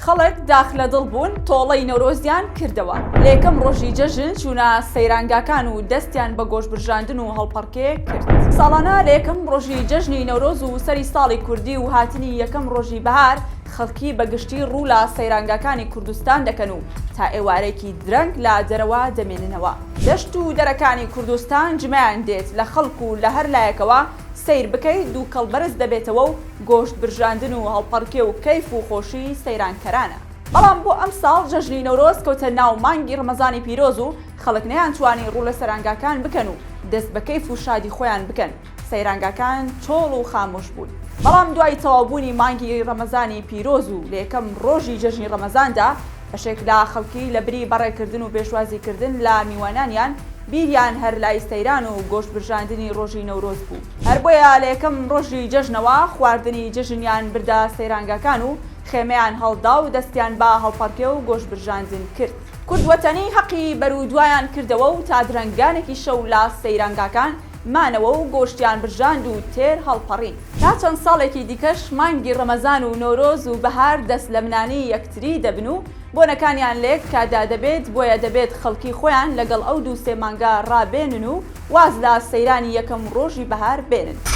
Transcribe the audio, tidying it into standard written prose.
خەڵک داخلە دڵ بوون تۆڵەی نەورۆزیان کردەوە. لە یەکەم ڕۆژی جەژن چوونە سەیرانگاکان و دەستیان بە گۆشتبرژاندن و هەڵپەڕکێ کرد. ساڵانە لە یەکەم ڕۆژی جەژنی نەورۆز و سەری ساڵی کوردی و هاتنی یەکەم ڕۆژی بەهار خەڵکی بەگشتی ڕوو لە سەیرانگاکانی کوردستان دەکەن و تا ئێوارێکی درەنگ لە دەرەوە دەمێننەوە. دەشت و دەرەکانی کوردستان جمەیان دێت لە خەڵک و لە هەر لایەکەوە سیر بکەیت دوو کەڵبەرز دەبێتەوە و گۆشت برژاندن و هەڵپەڕکێ و کەیف و خۆشی سەیرانکەرانە. بەڵام بۆ ئەم ساڵ جەژنی نەورۆز کەوتە ناو مانگی ڕەمەزانی پیرۆز و خەڵک نەیانتوانی ڕوو لە سەرانگاکان بکەن و دەست بە کەیف و شادی خۆیان بکەن. سەیرانگاکان چۆڵ و خامۆش بوون. بەڵام دوای تەواوبوونی مانگی ڕەمەزانی پیرۆز و لە یەکەم ڕۆژی جەژنی ڕەمەزاندا بەشێک لە خەڵکی لە بری بەڕێکردن و پێشوازیکردن لە میوانانیان بیریان هەر لای سەیران و گۆشت برژاندنی ڕۆژی نەورۆز بوو. هەر بۆیە لە یەکەم ڕۆژی جەژنەوە خواردنی جەژنیان بردا سەیرانگاکان و خێمەیان هەڵدا و دەستیان بە هەڵپەڕکێ و گۆشت برژاندن کرد. کوردوەتەنی حەقی بەرودوایان کردەوە و تا درەنگانێکی شەو لە سەیرانگاکان مانەوە و گۆشتیان برژاند و تێر هەڵپەڕین. تا چەند ساڵێکی دیکەش مانگی ڕەمەزان و نەورۆز و بەهار دەست لە منانی یەکتری دەبن و بۆنەکانیان لێک کادا دەبێت بۆیە دەبێت خەڵکی خۆیان لەگەڵ ئەو دوو سێ مانگا ڕابێنن و واز لە سەیرانی یەکەم ڕۆژی بەهار بێنن.